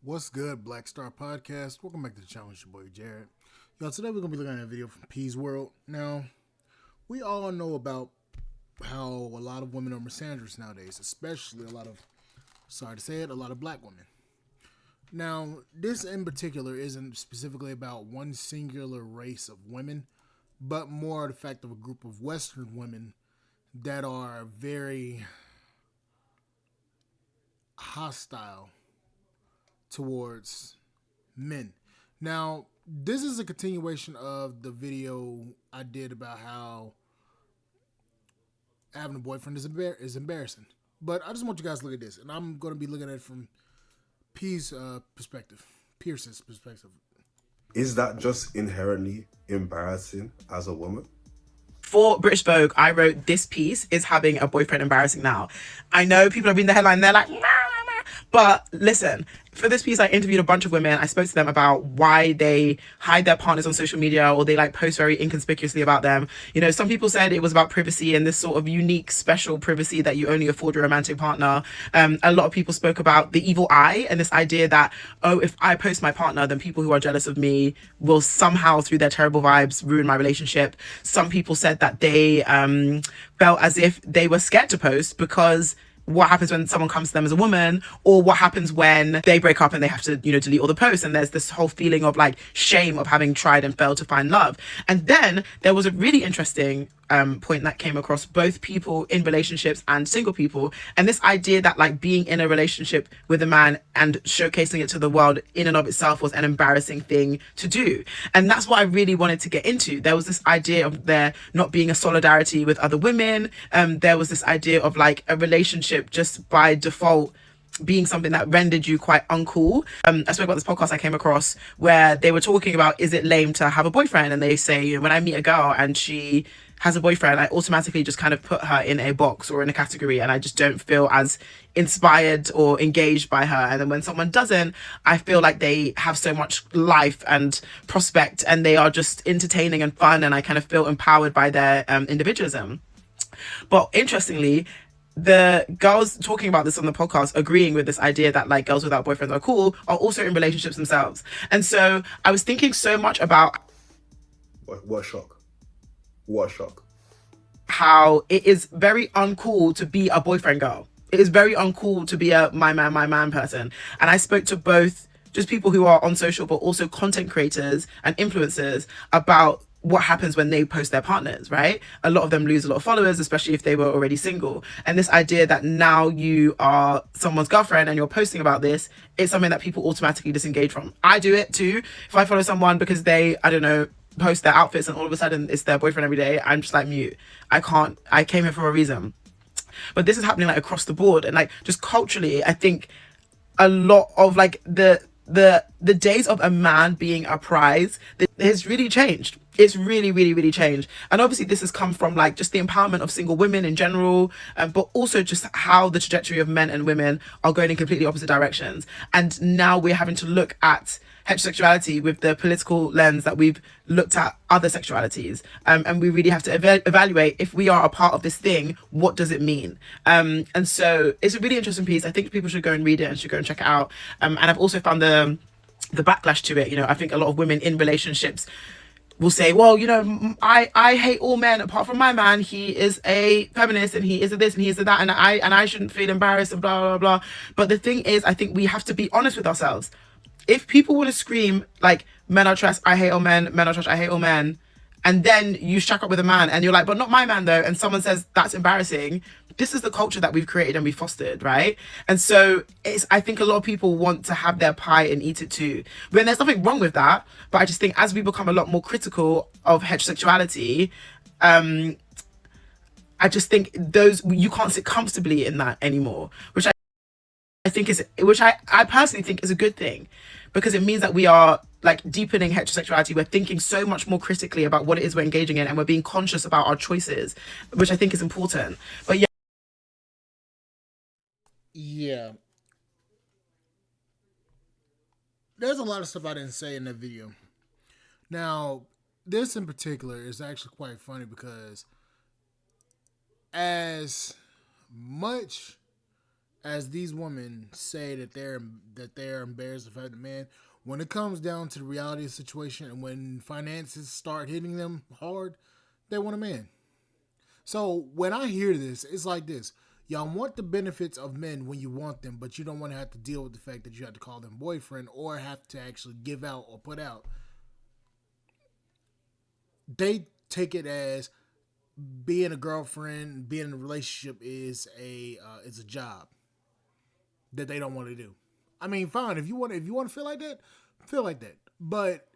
What's good, Black Star Podcast? Welcome back to the channel. It's your boy Jared. Y'all, today we're gonna be looking at a video from Peas World. Now, we all know about how a lot of women are misandrous nowadays, especially sorry to say it, a lot of black women. Now, this in particular isn't specifically about one singular race of women, but more the fact of a group of Western women that are very hostile towards men. Now, this is a continuation of the video I did about how having a boyfriend is embarrassing. But I just want you guys to look at this, and I'm going to be looking at it from Pierce's perspective. Is that just inherently embarrassing as a woman? For British Vogue, I wrote, "This piece is having a boyfriend embarrassing now." I know people are reading the headline, they're like, nah, nah, nah. But listen, for this piece, I interviewed a bunch of women. I spoke to them about why they hide their partners on social media, or they like post very inconspicuously about them. You know, some people said it was about privacy and this sort of unique, special privacy that you only afford your romantic partner. A lot of people spoke about the evil eye and this idea that, oh, if I post my partner, then people who are jealous of me will somehow, through their terrible vibes, ruin my relationship. Some people said that they felt as if they were scared to post because what happens when someone comes to them as a woman, or what happens when they break up and they have to, delete all the posts. And there's this whole feeling of like shame of having tried and failed to find love. And then there was a really interesting point that came across both people in relationships and single people. And this idea that like being in a relationship with a man and showcasing it to the world in and of itself was an embarrassing thing to do. And that's what I really wanted to get into. There was this idea of there not being a solidarity with other women. There was this idea of like a relationship just by default being something that rendered you quite uncool. I spoke about this podcast I came across where they were talking about, is it lame to have a boyfriend? And they say, when I meet a girl and she has a boyfriend, I automatically just kind of put her in a box or in a category, and I just don't feel as inspired or engaged by her. And then when someone doesn't, I feel like they have so much life and prospect, and they are just entertaining and fun, and I kind of feel empowered by their individualism. But interestingly, the girls talking about this on the podcast, agreeing with this idea that like girls without boyfriends are cool, are also in relationships themselves. And so I was thinking so much about What a shock. What a shock. how it is very uncool to be a boyfriend girl. It is very uncool to be a my man person. And I spoke to both just people who are on social, but also content creators and influencers about what happens when they post their partners, right? A lot of them lose a lot of followers, especially if they were already single. And this idea that now you are someone's girlfriend and you're posting about this, it's something that people automatically disengage from. I do it too. If I follow someone because they, I don't know, post their outfits and all of a sudden it's their boyfriend every day, I'm just like mute. I came here for a reason. But this is happening like across the board, and like just culturally, I think a lot of like the days of a man being a prize has really changed. It's really changed. And obviously this has come from like just the empowerment of single women in general, but also just how the trajectory of men and women are going in completely opposite directions. And now we're having to look at heterosexuality with the political lens that we've looked at other sexualities. And we really have to evaluate, if we are a part of this thing, what does it mean? And so it's a really interesting piece. I think people should go and read it and should go and check it out. And I've also found the backlash to it. I think a lot of women in relationships will say, well, I hate all men apart from my man. He is a feminist and he is a this and he is a that, and I shouldn't feel embarrassed and blah blah blah. But the thing is, I think we have to be honest with ourselves. If people want to scream like men are trash, I hate all men, men are trash, I hate all men, and then you shack up with a man and you're like, but not my man though, and someone says that's embarrassing, this is the culture that we've created and we've fostered, right? And so I think a lot of people want to have their pie and eat it too. When there's nothing wrong with that, but I just think as we become a lot more critical of heterosexuality, I just think you can't sit comfortably in that anymore, which I personally think is a good thing, because it means that we are like deepening heterosexuality. We're thinking so much more critically about what it is we're engaging in, and we're being conscious about our choices, which I think is important. But Yeah. There's a lot of stuff I didn't say in that video. Now, this in particular is actually quite funny because as much as these women say that they're embarrassed of having a man, when it comes down to the reality of the situation and when finances start hitting them hard, they want a man. So when I hear this, it's like this. Y'all want the benefits of men when you want them, but you don't want to have to deal with the fact that you have to call them boyfriend or have to actually give out or put out. They take it as being a girlfriend, being in a relationship is a job that they don't want to do. I mean, fine, if you want to feel like that. But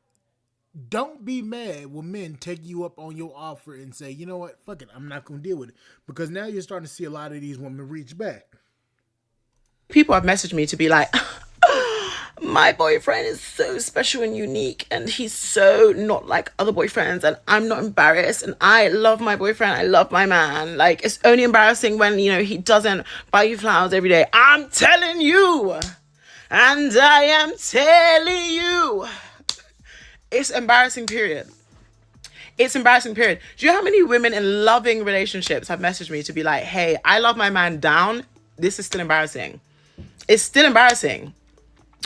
don't be mad when men take you up on your offer and say, you know what, fuck it, I'm not going to deal with it. Because now you're starting to see a lot of these women reach back. People have messaged me to be like, my boyfriend is so special and unique and he's so not like other boyfriends and I'm not embarrassed and I love my boyfriend, I love my man. Like, it's only embarrassing when, he doesn't buy you flowers every day. I'm telling you, and I am telling you, it's embarrassing, period. It's embarrassing, period. Do you know how many women in loving relationships have messaged me to be like, hey, I love my man down. This is still embarrassing. It's still embarrassing.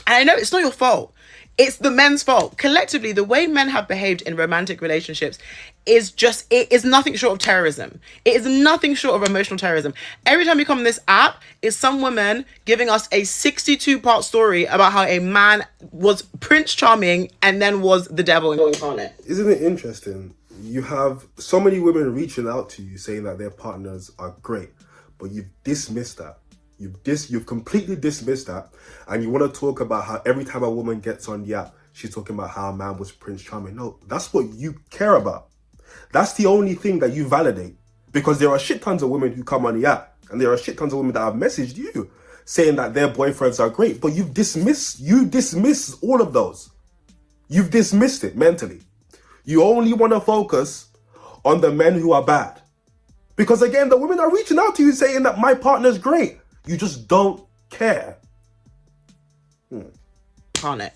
And I know it's not your fault. It's the men's fault. Collectively, the way men have behaved in romantic relationships it is nothing short of terrorism. It is nothing short of emotional terrorism. Every time we come on this app, is some woman giving us a 62-part story about how a man was Prince Charming and then was the devil incarnate. Isn't it interesting? You have so many women reaching out to you saying that their partners are great, but you've dismissed that. You've completely dismissed that, and you want to talk about how every time a woman gets on the app, she's talking about how a man was Prince Charming. No, that's what you care about. That's the only thing that you validate, because there are shit tons of women who come on the app, and there are shit tons of women that have messaged you saying that their boyfriends are great, but you dismiss all of those. You've dismissed it mentally. You only want to focus on the men who are bad, because again, the women are reaching out to you saying that my partner's great. You just don't care. On it.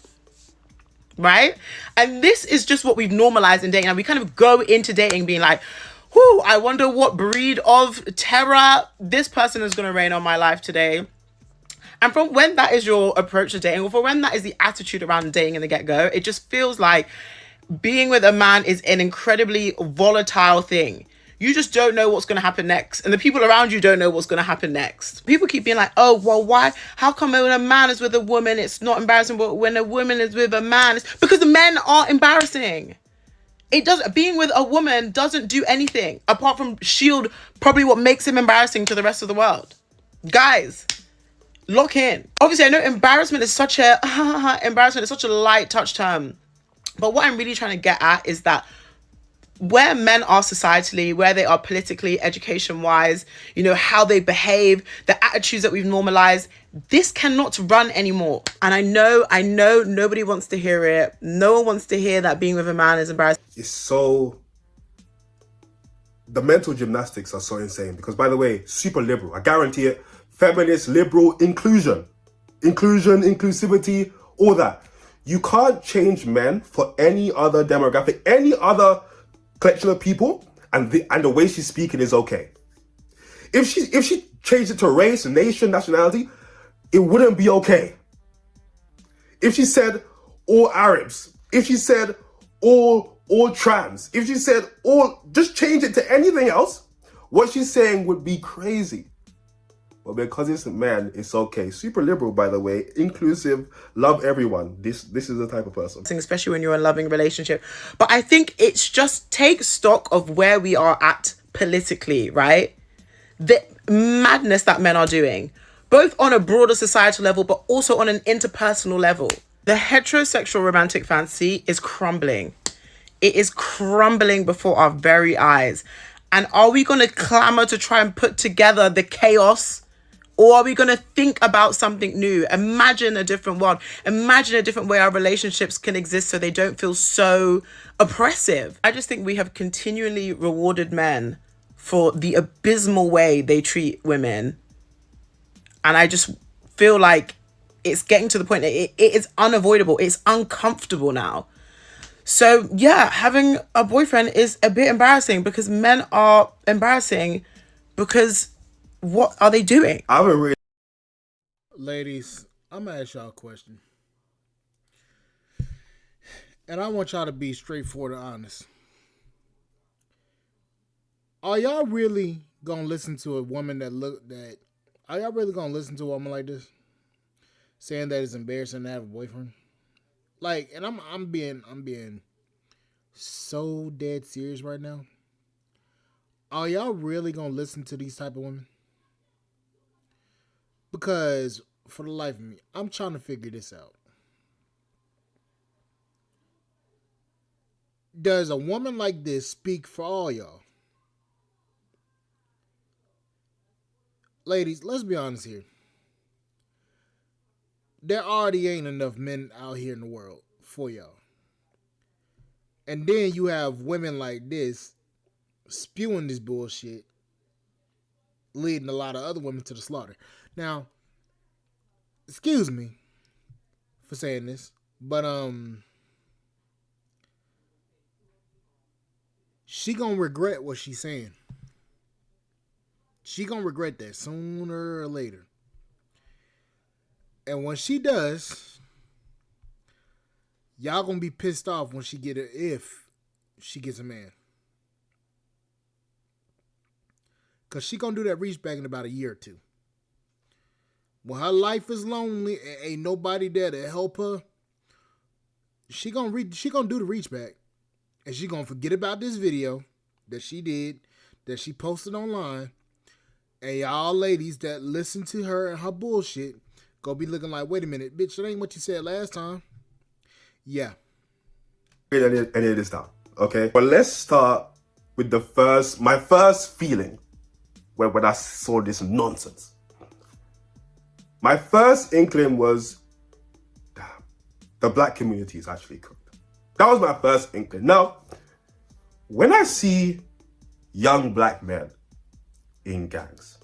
Right? And this is just what we've normalized in dating. And we kind of go into dating being like, whoo, I wonder what breed of terror this person is going to reign on my life today. And from when that is your approach to dating, or for when that is the attitude around dating in the get-go, it just feels like being with a man is an incredibly volatile thing. You just don't know what's going to happen next. And the people around you don't know what's going to happen next. People keep being like, oh, well, why? How come when a man is with a woman, it's not embarrassing, but when a woman is with a man, it's because the men are embarrassing. Being with a woman doesn't do anything apart from shield probably what makes him embarrassing to the rest of the world. Guys, lock in. Obviously, I know embarrassment is such a light touch term. But what I'm really trying to get at is that where men are societally, where they are politically, education-wise, how they behave, the attitudes that we've normalized, this cannot run anymore. And I know nobody wants to hear it. No one wants to hear that being with a man is embarrassing. The mental gymnastics are so insane because, by the way, super liberal. I guarantee it. Feminist, liberal, inclusivity, all that. You can't change men for any other demographic, any other collection of people, and the way she's speaking is okay. If she changed it to race, nation, nationality, it wouldn't be okay. If she said all Arabs, if she said all trans, if she said just change it to anything else, what she's saying would be crazy. But because it's a man, it's okay. Super liberal, by the way, inclusive, love everyone. This is the type of person. Especially when you're in a loving relationship. But I think it's just take stock of where we are at politically, right? The madness that men are doing, both on a broader societal level, but also on an interpersonal level. The heterosexual romantic fantasy is crumbling. It is crumbling before our very eyes. And are we going to clamor to try and put together the chaos? Or are we going to think about something new? Imagine a different world. Imagine a different way our relationships can exist so they don't feel so oppressive. I just think we have continually rewarded men for the abysmal way they treat women. And I just feel like it's getting to the point that it is unavoidable. It's uncomfortable now. So yeah, having a boyfriend is a bit embarrassing because men are embarrassing because what are they doing? I haven't really Ladies, I'm gonna ask y'all a question. And I want y'all to be straightforward and honest. Are y'all really gonna listen to a woman are y'all really gonna listen to a woman like this? Saying that it's embarrassing to have a boyfriend? Like, and I'm being so dead serious right now. Are y'all really gonna listen to these type of women? Because for the life of me, I'm trying to figure this out. Does a woman like this speak for all y'all? Ladies, let's be honest here. There already ain't enough men out here in the world for y'all. And then you have women like this spewing this bullshit, leading a lot of other women to the slaughter. Now, excuse me for saying this, but she gonna regret what she's saying. She gonna regret that sooner or later. And when she does, y'all gonna be pissed off when if she gets a man. Cause she gonna do that reach back in about a year or two. When her life is lonely and ain't nobody there to help her, she gonna do the reach back. And she gonna forget about this video that she did, that she posted online. And y'all ladies that listen to her and her bullshit gonna be looking like, wait a minute, bitch, that ain't what you said last time. Yeah. Any of this down, okay? But let's start with my first feeling when I saw this nonsense. My first inkling was, damn, the black community is actually cooked. That was my first inkling. Now, when I see young black men in gangs,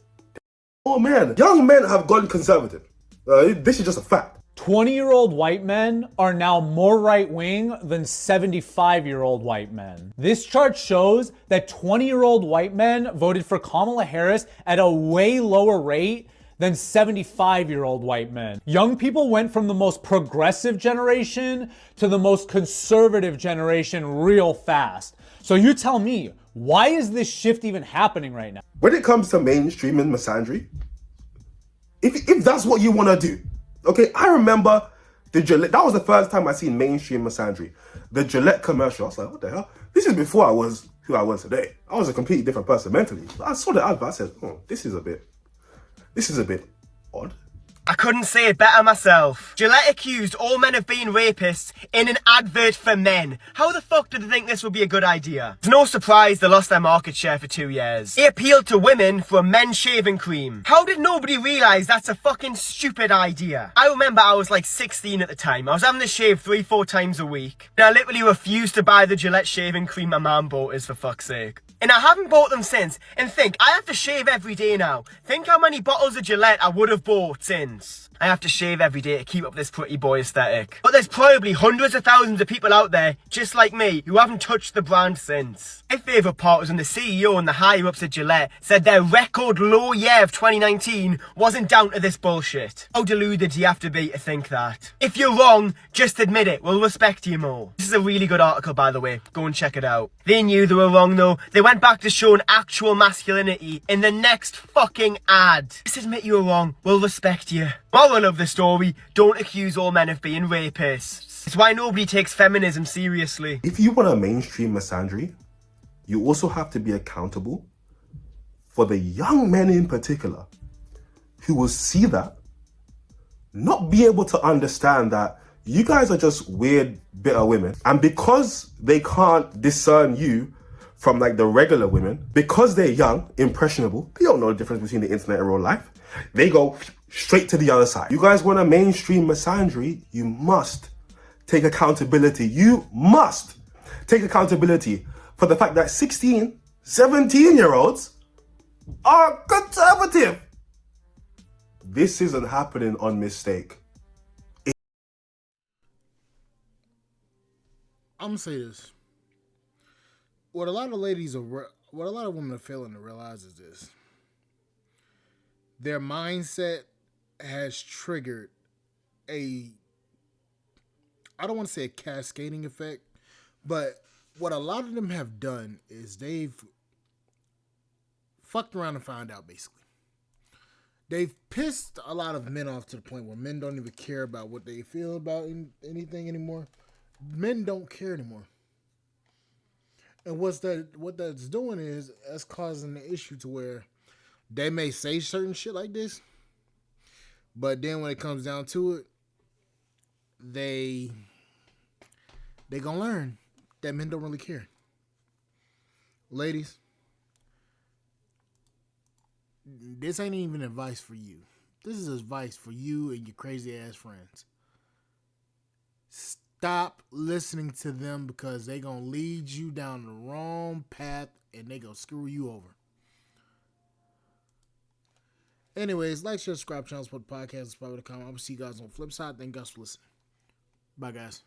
oh man, young men have gone conservative. This is just a fact. 20-year-old white men are now more right-wing than 75-year-old white men. This chart shows that 20-year-old white men voted for Kamala Harris at a way lower rate than 75-year-old white men. Young people went from the most progressive generation to the most conservative generation real fast. So you tell me, why is this shift even happening right now? When it comes to mainstream and misandry, if that's what you want to do, okay, I remember the Gillette, that was the first time I seen mainstream misandry. The Gillette commercial, I was like, what the hell? This is before I was who I was today. I was a completely different person mentally. I saw the advert, I said, oh, this is a bit odd. I couldn't say it better myself. Gillette accused all men of being rapists in an advert for men. How the fuck did they think this would be a good idea? It's no surprise they lost their market share for 2 years. It appealed to women for a men's shaving cream. How did nobody realise that's a fucking stupid idea? I remember I was like 16 at the time. I was having to shave 3-4 times a week. And I literally refused to buy the Gillette shaving cream my mum bought us, for fuck's sake. And I haven't bought them since. And think, I have to shave every day now. Think how many bottles of Gillette I would have bought since. I have to shave every day to keep up this pretty boy aesthetic. But there's probably hundreds of thousands of people out there, just like me, who haven't touched the brand since. My favourite part was when the CEO and the higher-ups at Gillette said their record low year of 2019 wasn't down to this bullshit. How deluded do you have to be to think that? If you're wrong, just admit it. We'll respect you more. This is a really good article, by the way. Go and check it out. They knew they were wrong, though. They went back to showing actual masculinity in the next fucking ad. Just admit you were wrong. We'll respect you. Moral of the story, don't accuse all men of being rapists. It's why nobody takes feminism seriously. If you want to mainstream misandry, you also have to be accountable for the young men in particular who will see that, not be able to understand that you guys are just weird, bitter women. And because they can't discern you from like the regular women, because they're young, impressionable, they don't know the difference between the internet and real life, they go straight to the other side. You guys want to mainstream misandry, you must take accountability. You must take accountability for the fact that 16, 17-year-olds are conservative. This isn't happening on mistake. I'm gonna say this. What a lot of women are failing to realize is this: their mindset has triggered a, I don't want to say a cascading effect, but what a lot of them have done is they've fucked around and found out, basically. They've pissed a lot of men off to the point where men don't even care about what they feel about anything anymore. Men don't care anymore. And what that's doing is that's causing the issue to where they may say certain shit like this, but then when it comes down to it, they gonna learn that men don't really care. Ladies, this ain't even advice for you. This is advice for you and your crazy ass friends. Stop listening to them because they gonna lead you down the wrong path and they gonna screw you over. Anyways, like, share, subscribe, channel, support the podcast, subscribe.com. I will see you guys on the flip side. Thank you guys for listening. Bye, guys.